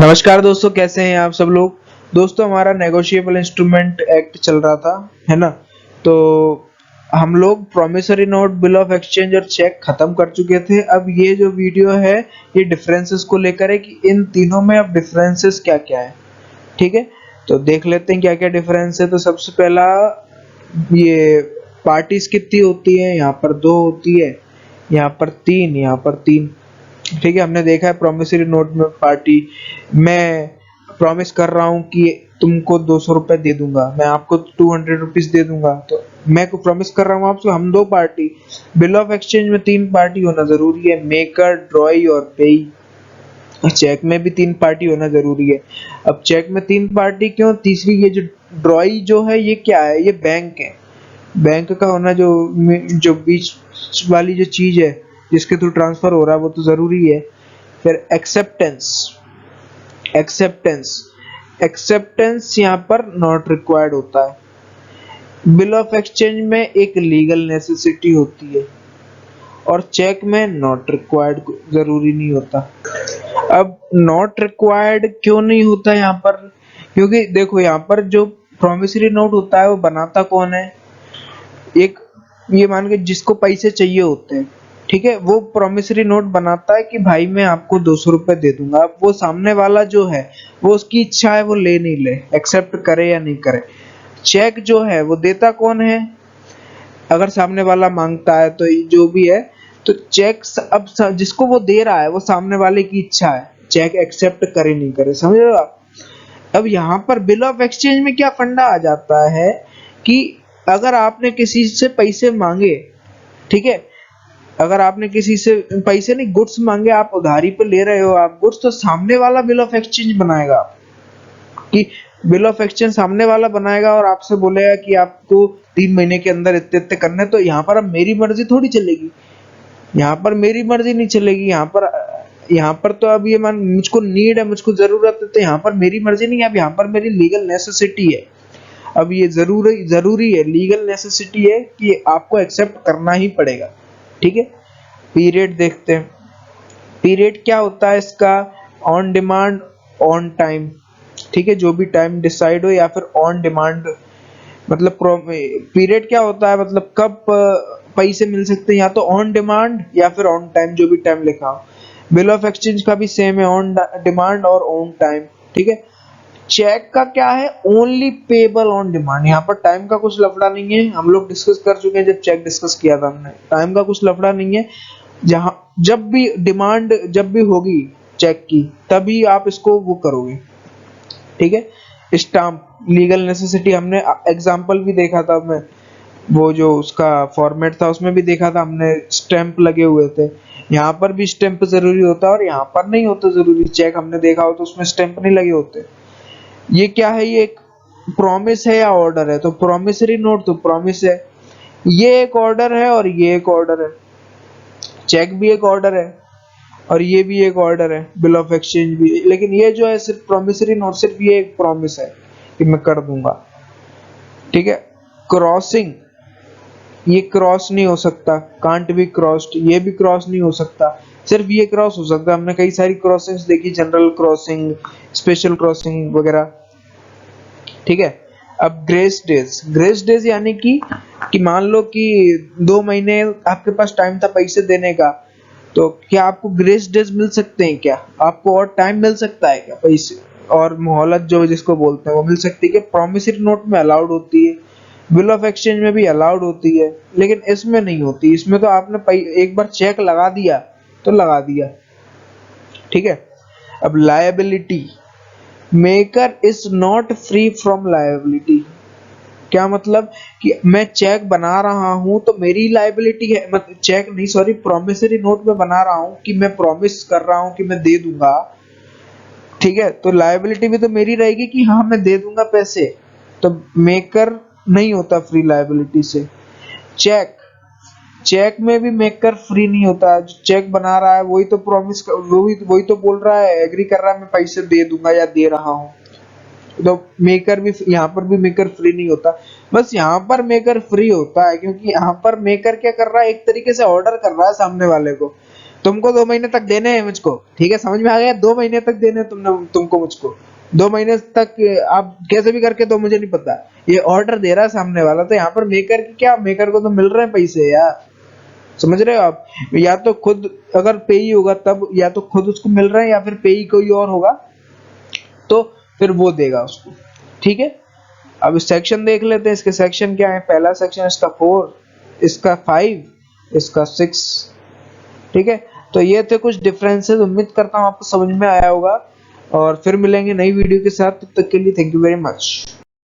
नमस्कार दोस्तों, कैसे हैं आप सब लोग। दोस्तों, हमारा नेगोशिएबल इंस्ट्रूमेंट एक्ट चल रहा था, है ना। तो हम लोग promissory note, bill of exchange और चेक खत्म कर चुके थे। अब ये जो वीडियो है ये डिफरेंसेस को लेकर है कि इन तीनों में अब डिफरेंसेस क्या क्या है। ठीक है, तो देख लेते हैं क्या क्या डिफरेंस है। तो सबसे पहला, ये पार्टीज कितनी होती है। यहाँ पर 2 होती है, यहाँ पर 3, यहाँ पर 3। ठीक है, हमने देखा है प्रॉमिसरी नोट में पार्टी, मैं प्रॉमिस कर रहा हूँ कि तुमको 200 रुपए दे दूंगा, मैं आपको 200 रुपीज दे दूंगा, तो मैं को प्रॉमिस कर रहा हूँ आपसे, हम 2 पार्टी। बिल ऑफ एक्सचेंज में 3 पार्टी होना जरूरी है, मेकर, ड्रॉई और पेई। चेक में भी 3 पार्टी होना जरूरी है। अब चेक में 3 पार्टी क्यों, तीसरी ये जो ड्रॉई जो है ये क्या है, ये बैंक है। बैंक का होना जो जो बीच वाली जो चीज है जिसके थ्रू ट्रांसफर हो रहा है वो तो जरूरी है। फिर एक्सेप्टेंस, एक्सेप्टेंस एक्सेप्टेंस यहाँ पर नॉट रिक्वायर्ड होता है। बिल ऑफ एक्सचेंज में एक लीगल नेसेसिटी होती है और चेक में नॉट रिक्वायर्ड जरूरी नहीं होता। अब नॉट रिक्वायर्ड क्यों नहीं होता यहाँ पर, क्योंकि देखो यहाँ पर जो प्रोमिसरी नोट होता है वो बनाता कौन है। एक, ये मान के जिसको पैसे चाहिए होते हैं, ठीक है, वो प्रॉमिसरी नोट बनाता है कि भाई मैं आपको 200 रुपए दे दूंगा। अब वो सामने वाला जो है वो उसकी इच्छा है, वो ले नहीं ले, एक्सेप्ट करे या नहीं करे। चेक जो है वो देता कौन है, अगर सामने वाला मांगता है तो जो भी है, तो चेक अब जिसको वो दे रहा है वो सामने वाले की इच्छा है, चेक एक्सेप्ट करे नहीं करे, समझ रहे हो आप। अब यहाँ पर बिल ऑफ एक्सचेंज में क्या फंडा आ जाता है कि अगर आपने किसी से पैसे मांगे, ठीक है, अगर आपने किसी से पैसे नहीं, गुड्स मांगे, आप उधारी पे ले रहे हो आप गुड्स, तो सामने वाला बिल ऑफ एक्सचेंज बनाएगा कि बिल ऑफ एक्सचेंज सामने वाला बनाएगा और आपसे बोलेगा कि आपको 3 महीने के अंदर इतने इतने करने। तो यहाँ पर अब मेरी मर्जी थोड़ी चलेगी, यहाँ पर मेरी मर्जी नहीं चलेगी। यहाँ पर तो अब ये मान मुझको नीड है, मुझको जरूरत है, तो यहाँ पर मेरी मर्जी नहीं है, अब यहाँ पर मेरी लीगल नेसेसिटी है। अब ये जरूरी जरूरी है, लीगल नेसेसिटी है कि आपको एक्सेप्ट करना ही पड़ेगा। ठीक है, पीरियड देखते हैं। पीरियड क्या होता है इसका, ऑन डिमांड, ऑन टाइम। ठीक है, जो भी टाइम डिसाइड हो या फिर ऑन डिमांड, मतलब पीरियड क्या होता है, मतलब कब पैसे मिल सकते हैं, या तो ऑन डिमांड या फिर ऑन टाइम, जो भी टाइम लिखा हो। बिल ऑफ एक्सचेंज का भी सेम है, ऑन डिमांड और ऑन टाइम। ठीक है, चेक का क्या है, ओनली पेबल ऑन डिमांड। यहाँ पर टाइम का कुछ लफड़ा नहीं है, हम लोग डिस्कस कर चुके हैं जब चेक डिस्कस किया था हमने, टाइम का कुछ लफड़ा नहीं है। जहां जब भी डिमांड जब भी होगी चेक की, तभी आप इसको वो करोगे। ठीक है, स्टाम्प, लीगल नेसेसिटी, हमने एग्जांपल भी देखा था, मैं वो जो उसका फॉर्मेट था उसमें भी देखा था हमने, स्टैंप लगे हुए थे। यहाँ पर भी स्टैंप जरूरी होता है और यहाँ पर नहीं होता जरूरी। चेक हमने देखा हो तो उसमें स्टैंप नहीं लगे होते। ये क्या है, ये एक प्रॉमिस है या ऑर्डर है, तो प्रॉमिसरी नोट तो प्रॉमिस है, ये एक ऑर्डर है और ये एक ऑर्डर है। चेक भी एक ऑर्डर है और ये भी एक ऑर्डर है, बिल ऑफ एक्सचेंज भी। लेकिन ये जो है सिर्फ प्रॉमिसरी नोट, सिर्फ ये एक प्रॉमिस है कि मैं कर दूंगा। ठीक है, क्रॉसिंग, ये क्रॉस नहीं हो सकता, कांट बी क्रॉस्ड, ये भी क्रॉस नहीं हो सकता, सिर्फ ये क्रॉस हो सकता है। हमने कई सारी क्रॉसिंग्स देखी, जनरल क्रॉसिंग, स्पेशल क्रॉसिंग वगैरह। ठीक है, अब ग्रेस डेज, ग्रेस डेज यानी कि मान लो कि 2 महीने आपके पास टाइम था पैसे देने का, तो क्या आपको ग्रेस डेज मिल सकते हैं, क्या आपको और टाइम मिल सकता है क्या, पैसे और मोहलत जो जिसको बोलते हैं वो मिल सकती है। कि प्रॉमिसरी नोट में अलाउड होती है, बिल ऑफ एक्सचेंज में भी अलाउड होती है, लेकिन इसमें नहीं होती। इसमें तो आपने एक बार चेक लगा दिया तो लगा दिया। ठीक है, अब liability, maker is not free from liability. क्या मतलब कि मैं चेक बना रहा हूं तो मेरी लायबिलिटी है, मतलब चेक नहीं, सॉरी, प्रॉमिसरी नोट में बना रहा हूं कि मैं प्रॉमिस कर रहा हूं कि मैं दे दूंगा। ठीक है, तो लायबिलिटी भी तो मेरी रहेगी कि हाँ मैं दे दूंगा पैसे, तो मेकर नहीं होता फ्री लायबिलिटी से। चेक, चेक में भी मेकर फ्री नहीं होता, जो चेक बना रहा है वही तो प्रॉमिस, वही तो बोल रहा है, एग्री कर रहा है मैं पैसे दे दूंगा या दे रहा हूँ। तो मेकर भी, यहाँ पर भी मेकर फ्री नहीं होता। बस यहाँ पर मेकर फ्री होता है क्योंकि यहाँ पर मेकर क्या कर रहा है, एक तरीके से ऑर्डर कर रहा है सामने वाले को, तुमको 2 महीने तक देने हैं मुझको, ठीक है, समझ में आ गया? 2 महीने तक देने हैं तुमको मुझको, 2 महीने तक। आप कैसे भी करके, तो मुझे नहीं पता, ये ऑर्डर दे रहा है सामने वाला, तो यहाँ पर मेकर की क्या, मेकर को तो मिल रहे हैं पैसे यार, समझ रहे हो आप? या तो खुद अगर पेई होगा तब, या तो खुद उसको मिल रहा है, या फिर पेई कोई और होगा, तो फिर वो देगा उसको, ठीक है। अब सेक्शन देख लेते हैं, इसके सेक्शन क्या है। पहला सेक्शन इसका 4, इसका 5, इसका 6, ठीक है। तो ये थे कुछ डिफरेंसेस, उम्मीद करता हूँ आपको समझ में आया होगा, और फिर मिलेंगे नई वीडियो के साथ, तब तक के लिए थैंक यू वेरी मच।